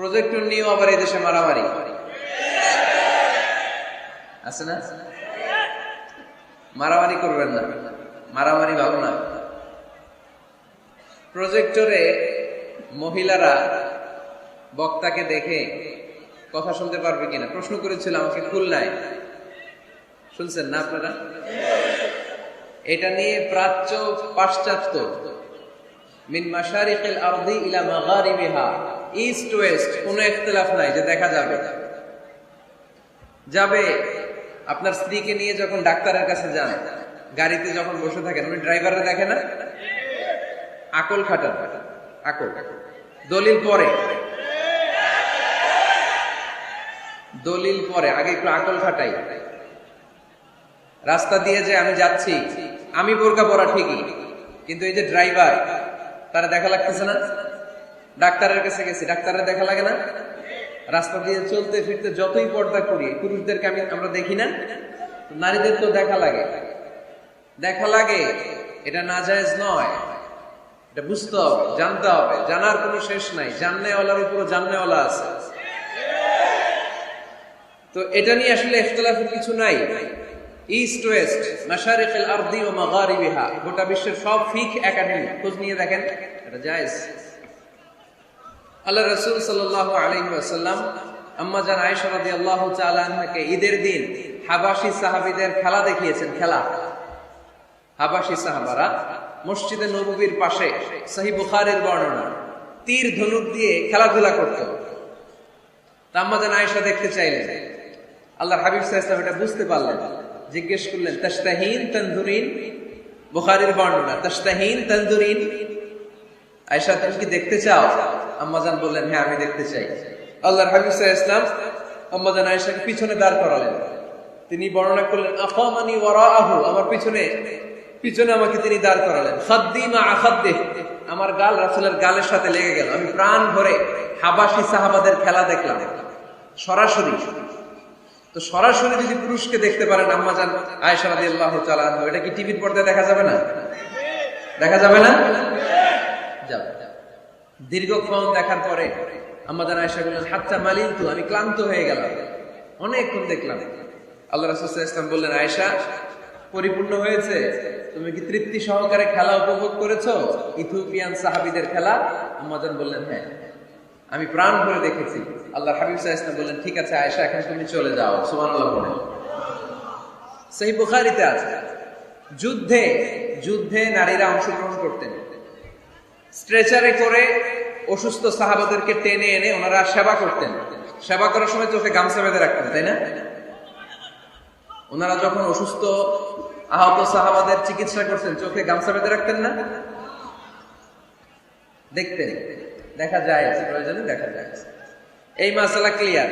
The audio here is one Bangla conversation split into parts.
প্রজেক্টর নিয়েও আবার এদেশে মারামারি আছে না? মারামারি করবেন না, মারামারি ভালো না। প্রজেক্টরে মহিলারা বক্তাকে দেখে কথা শুনতে পারবে কিনা প্রশ্ন করেছিল আমাকে খুলনায়, শুনছেন না আপনারা? এটা নিয়ে প্রাচ্য পাশ্চাত্য মিন মাশারিকিল আরদি ইলা মাগারিবিহা, ইস্ট ওয়েস্ট কোনো ইখতিলাফ নাই যে দেখা যাবে। যাবে আপনার স্ত্রীকে নিয়ে যখন ডাক্তারের কাছে যান, গাড়িতে যখন বসে থাকেন, উনি ড্রাইভাররা দেখে না, আকল খাটান, আকল দলিল পরে, দলিল পরে, আগে একটু আকল খাটাই। রাস্তা দিয়ে যে আমি যাচ্ছি, আমি বোরকা পরা ঠিকই, কিন্তু এই যে ড্রাইভার তারা দেখা লাগতেছে না। ডাক্তারের কাছে গেছি, ডাক্তারের দেখা লাগে না। রাস্তা দিয়ে চলতে ফিরতে যতই পর্দা করি, পুরুষদেরকে আমরা দেখি না, নারীদের তো দেখা লাগে, দেখা লাগে। এটা নাজায়েজ নয়, এটা বুঝতে হবে, জানতে হবে। জানার কোনো শেষ নাই, জাননেওয়ালার উপর জাননেওয়ালা আছে। তো এটা নিয়ে আসলে ইখতিলাফের কিছু নাই। ইস্ট ওয়েস্ট, মাশারিকিল আরদি ওয়া মাগারিবিহা, গোটা বিশ্বের সব ফিকহ একাডেমি খোঁজ নিয়ে দেখেন, এটা জায়েজ। আল্লাহ রাসূল সাল্লাল্লাহু আলাইহি ওয়াসাল্লাম আম্মা জান আয়েশা রাদিয়াল্লাহু তাআলা আনহাকে ঈদের দিন হাবাশি সাহাবীদের খেলা দেখিয়েছেন। খেলা, হাবাশি সাহাবারা মসজিদে নববীর পাশে, সহিহ বুখারীর বর্ণনা, তীর ধনুক দিয়ে খেলাধুলা করত। আম্মা জান আয়েশা দেখতে চাইলেন, আল্লাহর হাবিব সাল্লাল্লাহু আলাইহি ওয়াসাল্লাম এটা বুঝতে পারলেন, জিজ্ঞেস করলেন তাশতাহিন তানজুরিন, বুখারীর বর্ণনা, তাশতাহিন তানজুরিন, আয়েশা তুমি কি দেখতে চাও? আম্মাজান বললেন হ্যাঁ আমি দেখতে চাই। আল্লাহর হাবিব সাল্লাল্লাহু আলাইহি ওয়াসাল্লাম আম্মাজান আয়েশাকে পিছনে দাঁড় করালেন। তিনি বর্ণনা করলেন আকামানি ওয়ারাআহু, আমার পিছনে পিছনে আমাকে তিনি দাঁড় করালেন। খাদ্দি মা খাদ্দি, আমার গাল রাসূলের গালের সাথে লেগে গেল। আমি প্রাণ ভরে হাবাশি সাহাবাদের খেলা দেখলাম সরাসরি। তো সরাসরি যদি পুরুষকে দেখতে পারেন আম্মাজান আয়েশা রাদিয়াল্লাহু তাআলা আনহা, এটা কি টিভির পর্দায় দেখা যাবে না? দেখা যাবে না? যাবে। দীর্ঘক্ষণ দেখার পরে আম্মাজান আয়েশা বললেন হাত্তা মালিলতু, আমি ক্লান্ত হয়ে গেলাম, অনেকক্ষণ দেখলাম। আল্লাহ রাসূল সাল্লাল্লাহু আলাইহি ওয়াসাল্লাম বললেন আয়েশা পরিপূর্ণ হয়েছে, তুমি কি তৃপ্তি সহকারে খেলা উপভোগ করেছো, ইথিওপিয়ান সাহাবীদের খেলা? আম্মাজান বললেন হ্যাঁ, আমি প্রাণ ভরে দেখেছি। আল্লাহর হাবিব সাল্লাল্লাহু আলাইহি ওয়াসাল্লাম বললেন ঠিক আছে আয়েশা, এখন তুমি চলে যাও। সুবহানাল্লাহ বলেন। সহিহ বুখারীতে আছে, যুদ্ধে যুদ্ধে নারীরা অংশগ্রহণ করতেন। স্ট্রেচারে করে অসুস্থ সাহাবাদেরকে টেনে এনে ওনারা সেবা করতেন। সেবা করার সময় চোখে গামছা বেঁধে রাখতেন, তাই না? ওনারা যখন অসুস্থ আহত সাহাবাদের চিকিৎসা করতেন, চোখে গামছা বেঁধে রাখতেন না? দেখতেন, দেখা যায়, প্রয়োজনে দেখা যায়। এই মাসালা ক্লিয়ার,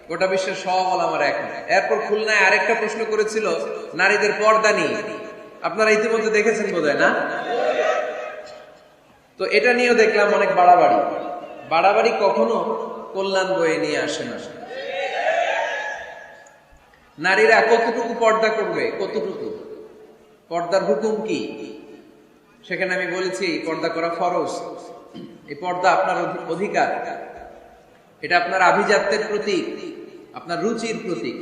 গোটা বিশ্বের সব ওলামারা একমত। এরপর খুলনায় আরেকটা প্রশ্ন করেছিল নারীদের পর্দা নিয়ে, আপনারা ইতিমধ্যে দেখেছেন বোধহয় না? তো এটা নিয়েও দেখলাম অনেক বাড়াবাড়ি। বাড়াবাড়ি কখনো কল্যাণ বয়ে নিয়ে আসে না। নারীরা কতটুকু পর্দা করবে, কতটুকু পর্দার হুকুম কি, সেখানে আমি বলেছি পর্দা করা ফরজ। এই পর্দা আপনার অধিকার, এটা আপনার আভিজাত্যের প্রতীক, আপনার রুচির প্রতীক।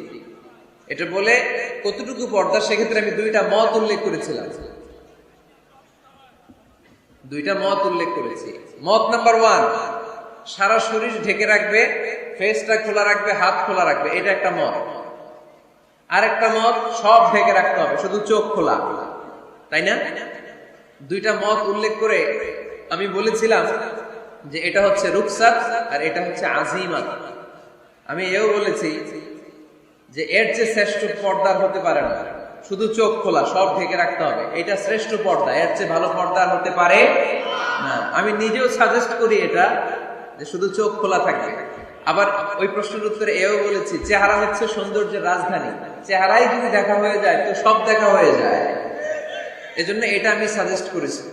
এটা বলে কতটুকু পর্দা, সেক্ষেত্রে আমি দুইটা মত উল্লেখ করেছিলাম, দুইটা মত উল্লেখ করেছি। মত নাম্বার 1, সারা শরীর ঢেকে রাখবে, ফেসটা খোলা রাখবে, হাত খোলা রাখবে, এটা একটা মত। আরেকটা মত সব ঢেকে রাখতে হবে, শুধু চোখ খোলা, তাই না? দুইটা মত উল্লেখ করে আমি বলেছিলাম যে এটা হচ্ছে রুখসাত আর এটা হচ্ছে আজিমাত। আমি এও বলেছি যে এর চেয়ে শ্রেষ্ঠ পর্দার হতে পারে না, শুধু চোখ খোলা, সব ঢেকে রাখতে হবে, এটা শ্রেষ্ঠ পর্দা, এর চেয়ে ভালো পর্দা হতে পারে না। আমি নিজেও সাজেস্ট করি এটা, যে শুধু চোখ খোলা থাকবে। আবার ওই প্রশ্নের উত্তরে এও বলেছি চেহারা হচ্ছে সৌন্দর্যের রাজধানী, চেহারাই যদি দেখা হয়ে যায় তো সব দেখা হয়ে যায়, এজন্য এটা আমি সাজেস্ট করেছি।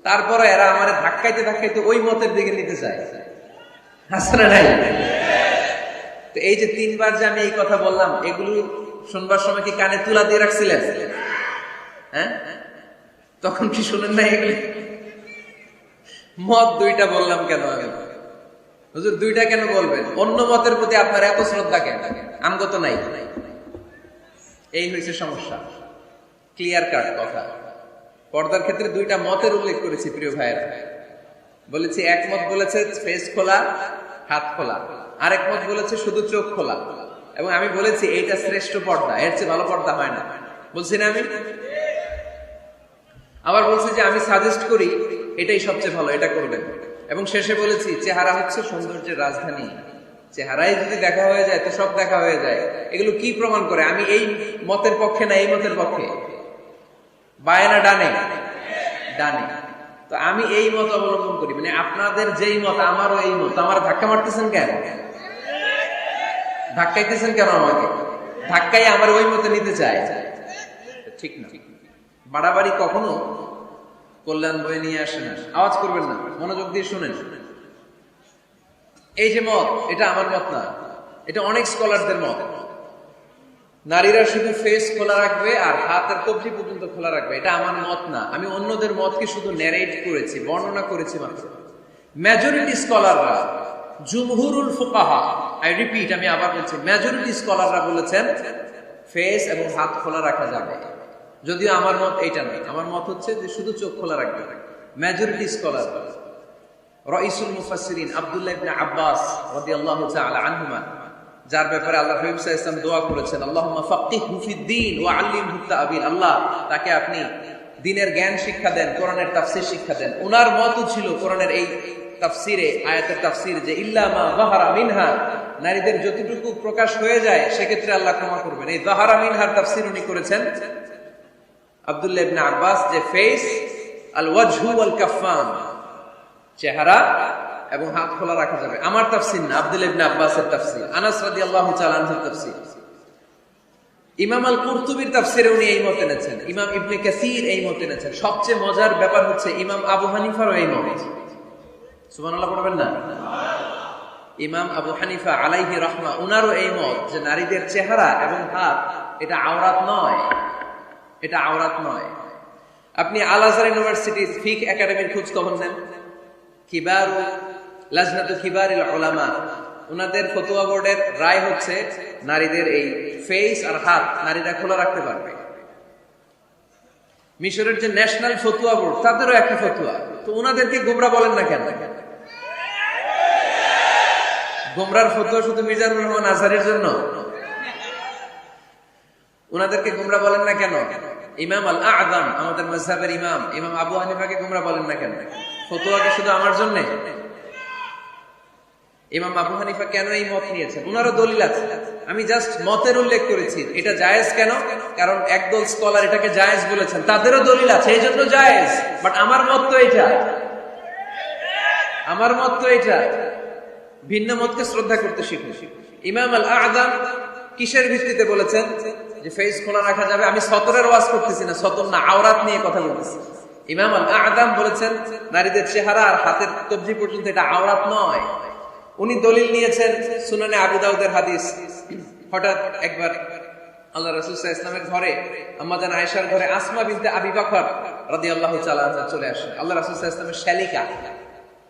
তারপরে এরা আমার ধাক্কাইতে ধাক্কাইতে ওই মতের দিকে নিতে চায়, হাসনা নাই? তো এই যে 3 বার যে আমি এই কথা বললাম, এগুলো শুনবার সময় কি কানে তুলা দিয়ে রাখছিলেন? হ্যাঁ, তখন কি শুনেন না? এগুলি মত দুইটা বললাম কেন? আমি হুজুর দুইটা কেন বলবেন? অন্য মতের প্রতি আপনার এত শ্রদ্ধা কেন? আমগত নাই। এই হয়েছে সমস্যা। ক্লিয়ার কাট কথা। পর্দার ক্ষেত্রে দুইটা মতের উল্লেখ করেছি প্রিয় ভাইয়েরা। বলেছি এক মত বলেছে ফেস খোলা, হাত খোলা, আরেক মত বলেছে শুধু চোখ খোলা। এবং আমি বলেছি এইটা শ্রেষ্ঠ পর্দা, এর চেয়ে ভালো পর্দা হয় না। বলছি না আমি? আবার বলছি যে আমি সাজেস্ট করি এটাই সবচেয়ে ভালো, এটা করবেন। এবং শেষে বলেছি চেহারা হচ্ছে সৌন্দর্যের রাজধানী। চেহারায় যদি দেখা হয়ে যায় তো সব দেখা হয়ে যায়। এগুলো কি প্রমাণ করে? আমি এই মতের পক্ষে না এই মতের পক্ষে? বায়ে না ডানে? ডানে। তো আমি এই মত অবলম্বন করি, মানে আপনাদের যেই মত আমারও এই মত। আমার ধাক্কা মারতেছেন কেন? ধাক্কাইতেছেন কেন আমাকে? ধাক্কাই আমার ওই মতে নিতে চায়, ঠিক না? বাড়াবাড়ি কখনো কল্যাণ বয়ে নিয়ে আসে না। আওয়াজ করবেন না, মনোযোগ দিয়ে শুনেন। এই যে মত, এটা আমার মত না, এটা অনেক স্কলারদের মত। নারীরা শুধু ফেস খোলা রাখবে আর হাতের কবজি পর্যন্ত খোলা রাখবে, এটা আমার মত না। আমি অন্যদের মতকে শুধু ন্যারেট করেছি, বর্ণনা করেছি মাত্র। মেজরিটি স্কলাররা, জুমহুরুল ফুকাহা, আই রিপিট, আমি আবার বলছি, মেজরিটি স্কলাররা বলেছেন ফেস এবং হাত খোলা রাখা যাবে। যদিও আমার মত এইটা নয়, আমার মত হচ্ছে যে শুধু চোখ খোলা রাখবে। মেজরিটি স্কলার, রাইসুল মুফাসসিরিন আব্দুল্লাহ ইবনে আব্বাস রাদিয়াল্লাহু তাআলা আনহুমা, যার ব্যাপারে আল্লাহ হাবিব সাল্লাল্লাহু আলাইহি ওয়াসাল্লাম দোয়া করেছেন, আল্লাহুম্মা ফাক্কিহহু ফিদ-দীন ওয়া আল্লিমহু তা'বীল, আল্লাহ তাকে আপনি দ্বীনের জ্ঞান শিক্ষা দেন, কোরআনের তাফসীর শিক্ষা দেন। ওনার মতও ছিল কোরআনের এই তাফসীরে, আয়াতের তাফসীর, যে ইল্লা মা যাহারা মিনহা, নারীদের যতটুকু প্রকাশ হয়ে যায় সেক্ষেত্রে আল্লাহ ক্ষমা করবেন। এই যাহারা মিনহার তাফসীর উনি করেছেন আব্দুল্লাহ ইবনে আব্বাস, যে ফেস, আল ওয়াজহু ওয়াল কাফফান, চেহারা এবং হাত খোলা রাখা যাবে। আমার তাফসীর না, আব্দুল্লাহ ইবনে আব্বাসের তাফসীর, আনাস রাদিয়াল্লাহু তাআলা আনহুর তাফসীর। ইমাম আল কুরতুবীর তাফসীরে উনি এই মত এনেছেন, ইমাম ইবনে কাসীর এই মত এনেছেন। সবচেয়ে মজার ব্যাপার হচ্ছে ইমাম আবু হানিফারও এই মত। সুবহানাল্লাহ পড়বেন না? ইমাম আবু হানিফা আলাইহি রাহমা, উনারও এই মত যে নারীদের চেহারা এবং হাত এটা আওরাত নয়, এটা আওরাত নয়। আপনি আল আজহার ইউনিভার্সিটির ফিক একাডেমির খোঁজ খবর নেন, কিবারু লাজনাতু কিবারিল উলামা, উনাদের ফতোয়া বোর্ডের রায় হচ্ছে নারীদের এই ফেস আর হাত নারীরা খোলা রাখতে পারবে। মিশরের যে ন্যাশনাল ফতোয়া বোর্ড, তাদেরও একই ফতোয়া। তো উনাদেরকে গোমরা বলেন না কেন? গোমরার ফতোয়া শুধু মিজানুর রহমান আজহারের জন্য? উনাদেরকে গোমরা বলেন না কেন? ইমাম আল আযম, আমাদের মাযহাবের ইমাম, ইমাম আবু হানিফাকে গোমরা বলেন না কেন? ফতোয়াকে শুধু আমার জন্য? ইমাম আবু হানিফা কেন এই মত নিয়েছেন? উনারও দলিল আছে, আমি জাস্ট মতের উল্লেখ করেছি। এটা জায়েজ কেন? কারণ একদল স্কলার এটাকে জায়েজ বলেছেন, তাদেরও দলিল আছে, এই জন্য জায়েজ। বাট আমার মত তো এটা, আমার মত তো এটা। ভিন্ন মতকে শ্রদ্ধা করতে শিখুন। ইমাম আল আযম কিসের ভিত্তিতে বলেছেন যে ফেস খোলা রাখা যাবে? আমি সতরের ওয়াজ করতেছি না, সতর না, আওরাত নিয়ে কথা বলতেছি। ইমাম আল আযম বলেছেন নারীদের চেহারা আর হাতের কবজি পর্যন্ত এটা আওরাত নয়। উনি দলিল নিয়েছেন সুনানে আবু দাউদের হাদিস। হঠাৎ একবার আল্লাহ রাসূল সাল্লাল্লাহু আলাইহি ওয়াসাল্লামের ঘরে, আম্মা জান আয়েশার ঘরে আসমা বিনতে আবি বকর রাদিয়াল্লাহু তাআলা আনহা চলে আসেন। আল্লাহ রাসূল সাল্লাল্লাহু আলাইহি ওয়াসাল্লামের শালিকা,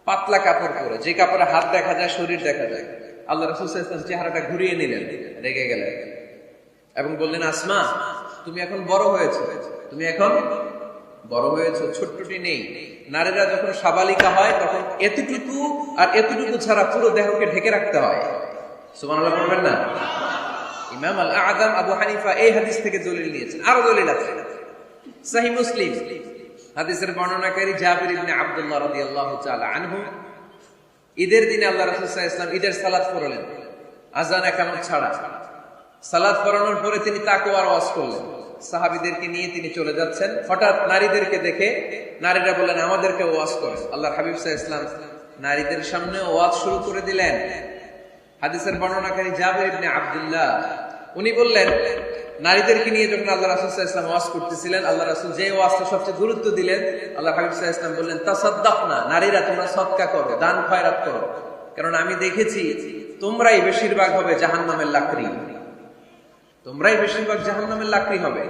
পাতলা কাপড় পরে, যে কাপড়ে হাত দেখা যায়, শরীর দেখা যায়। আল্লাহ রাসূল সাল্লাল্লাহু আলাইহি ওয়াসাল্লাম চেহারাটা ঘুরিয়ে নিলেন, রেগে গেলেন এবং বললেন, আসমা তুমি এখন বড় হয়েছো, তুমি এখন বড় হয়েছো, ছোট্টটি নেই। নারীরা যখন সাবালিকা হয় তখন এতটুকু আর এতটুকু ছাড়া পুরো দেহকে ঢেকে রাখতে হয়। সুবহানাল্লাহ বলবেন না? ইমাম আল আযম আবু হানিফা এই হাদিস থেকে দলিল নিয়েছেন। আরো দলিল আছে, সহিহ মুসলিম হাদিসের বর্ণনাকারী জাবির ইবনে আব্দুল্লাহ রাদিয়াল্লাহু তাআলা আনহু, ঈদের দিনে আল্লাহ রাসূল সাল্লাল্লাহু আলাইহি ওয়াসাল্লাম ঈদের সালাত পড়লেন আযান একামত ছাড়া। সালাত পড়ানোর পরে তিনি তাকওয়ার ওয়াজ করলেন, সাহাবীদেরকে নিয়ে তিনি চলে যাচ্ছেন। হঠাৎ নারীদেরকে দেখে নারীরা বললেন, আমাদেরকে ওয়াজ করেন। আল্লাহর হাবিব সাল্লাল্লাহু আলাইহি ওয়াসাল্লাম নারীদের সামনে ওয়াজ শুরু করে দিলেন। হাদিসের বর্ণনাকারী জাবির ইবনে আব্দুল্লাহ, উনি বললেন, নারীদেরকে নিয়ে যখন আল্লাহ রাসূল সাল্লাল্লাহু আলাইহি ওয়াসাল্লাম ওয়াজ করতেছিলেন, আল্লাহ রাসূল যে ওয়াজটা সবচেয়ে গুরুত্ব দিলেন, আল্লাহর হাবিব সাল্লাল্লাহু আলাইহি ওয়াসাল্লাম বললেন, তাসাদ্দাকনা, নারীরা তোমরা সদকা করো, দান খয়রাত করো, কারণ আমি দেখেছি তোমরাই বেশিরভাগ হবে জাহান্নামের লাকড়ি, তোমরাই বেশিরভাগ জাহান্নামের লাকড়ি হবে।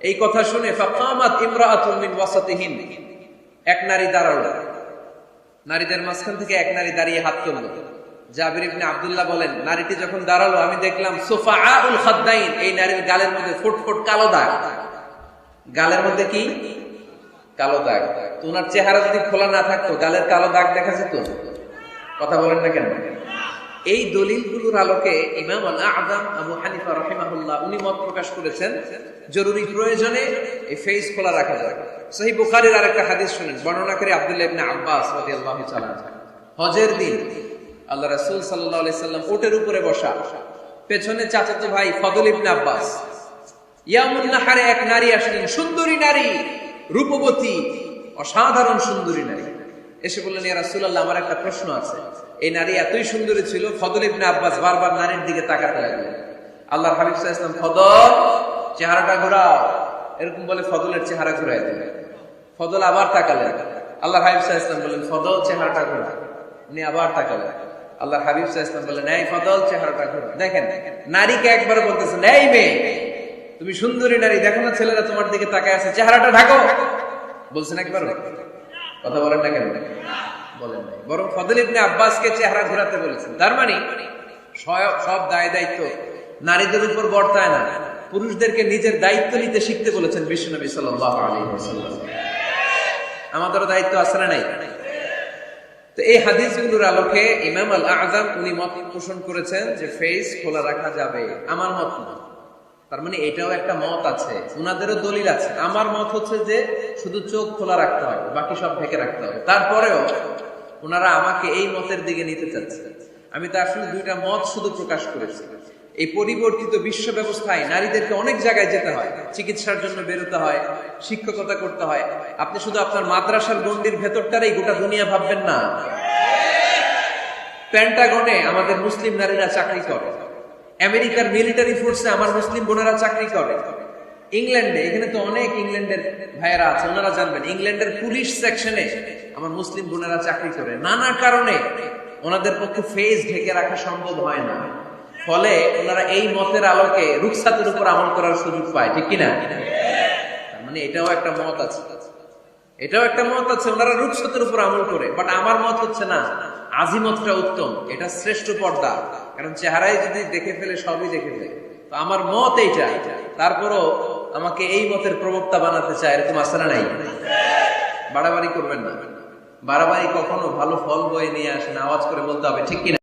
এই কথা শুনে ফাকামাত ইমরাআতুন মিন ওয়াসাতিহিন, এক নারী দাঁড়ালো, নারীদের মাঝখান থেকে এক নারী দাঁড়িয়ে হাত তুলল। জাবির ইবনে আব্দুল্লাহ বলেন, নারীটি যখন দাঁড়ালো আমি দেখলাম সুফাআউল খাদ্দাইন, এই নারীর গালের মধ্যে ফুটফুট কালো দাগ। গালের মধ্যে কি? কালো দাগ। তো ওনার চেহারা যদি খোলা না থাকতো গালের কালো দাগ দেখা যেত? কথা বলেন না কেন? এই দলিলগুলোর আলোকে ইমাম আল আযম আবু হানিফা রাহিমাহুল্লাহ উনি মত প্রকাশ করেছেন জরুরি প্রয়োজনে এই ফেস খোলা রাখা যায়। সহিহ বুখারীর আরেকটা হাদিস শুনেন, বর্ণনাকারী আব্দুল্লাহ ইবনে আব্বাস রাদিয়াল্লাহু তাআলা। হজের দিন আল্লাহ রাসূল সাল্লাল্লাহু আলাইহি সাল্লাম উটের উপরে বসা, পেছনে চাচাতো ভাই ফদল ইবনে আব্বাস। ইয়ামুন নাহারে এক নারী আসলেন, সুন্দরী নারী, রূপবতী, অসাধারণ সুন্দরী নারী। এসে বললেন, ইয়া রাসূলুল্লাহ, আমার একটা প্রশ্ন আছে। এই নারী এতই সুন্দরী ছিল, ফদল ইবনে আব্বাস বারবার নারীর দিকে তাকাতে লাগলেন। আল্লাহর হাবিব সাল্লাল্লাহু আলাইহি ওয়াসাল্লাম, ফদল চেহারাটা ঘোরাও, এরকম বলে ফদলের চেহারা ঘুরাই দিলেন। ফদল আবার তাকালেন। আল্লাহর হাবিব সাল্লাল্লাহু আলাইহি ওয়াসাল্লাম বললেন, ফদল চেহারাটা ঘোরাও। উনি আবার তাকালেন। আল্লাহর হাবিব সাল্লাল্লাহু আলাইহি ওয়াসাল্লাম বললেন, এই ফদল চেহারাটা ঘোরাও। দেখেন, নারীকে একবার বলতেছেন, এই মেয়ে তুমি সুন্দরী নারী, দেখো না ছেলেরা তোমার দিকে তাকায় আছে, চেহারাটা ঢাকো। বলছেন একবার? কথা বলেন না কেন? বলেন নাই, বরং ফদল ইবনে আব্বাসকে চেহারা ঘোরাতে বলেছেন। তার মানে সব দায় দায়িত্ব নারীদের উপর বর্তায় না, পুরুষদেরকে নিজের দায়িত্ব নিতে শিখতে বলেছেন বিশ্বনবী সাল্লাল্লাহু আলাইহি ওয়াসাল্লাম। আমাদেরও দায়িত্ব আছে না নাই? তো এই হাদিসগুলোর আলোকে ইমাম আল আযম উনি মত পোষণ করেছেন যে ফেস খোলা রাখা যাবে। আমার মত না। তার মানে এটাও একটা মত আছে, উনাদেরও দলিল আছে। আমার মত হচ্ছে যে শুধু চোখ খোলা রাখতে হয়, বাকি সব ঢেকে রাখতে হবে। তারপরেও ওনারা আমাকে এই মতের দিকে নিতে চাচ্ছে। আমি তো আসলে দুইটা মত শুধু প্রকাশ করেছি। এই পরিবর্তিত বিশ্ব ব্যবস্থায় নারীদেরকে অনেক জায়গায় যেতে হয়, চিকিৎসার জন্য বেরোতে হয়, শিক্ষকতা করতে হয়। আপনি শুধু আপনার মাদ্রাসার গণ্ডির ভেতরটারই গোটা দুনিয়া ভাববেন না। পেন্টাগনে আমাদের মুসলিম নারীরা চাকরি করে, আমেরিকার মিলিটারি ফোর্সে আমার মুসলিম বোনেরা চাকরি করে, ইংল্যান্ডে, এখানে তো অনেক ইংল্যান্ডের ভাইয়েরা আছে, ওনারা জানবেন, ইংল্যান্ডের পুলিশ সেকশনে আমার মুসলিম বোনেরা চাকরি করে। নানা কারণে ওনাদের পক্ষে ফেস ঢেকে রাখা সম্ভব হয় না, ফলে ওনারা এই মতের আলোকে রুখসাতের উপর আমল করার সুযোগ পায়। ঠিক কিনা? তার মানে এটাও একটা মত আছে, এটাও একটা মত আছে, ওনারা রুখসাতের উপর আমল করে। বাট আমার মত হচ্ছে না, আজিমতটা উত্তম, এটা শ্রেষ্ঠ পর্দা। কারণ চেহারায় যদি দেখে ফেলে সবই দেখে ফেলে। তো আমার মত এইটা, তারপরও আমাকে এই মতের প্রবক্তা বানাতে চায়, এরকম আছে না নাই? বাড়াবাড়ি করবেন না। বাড়াবাড়ি কখনো ভালো ফল বয়ে নিয়ে আসেন, আওয়াজ করে বলতে হবে। ঠিক কিনা?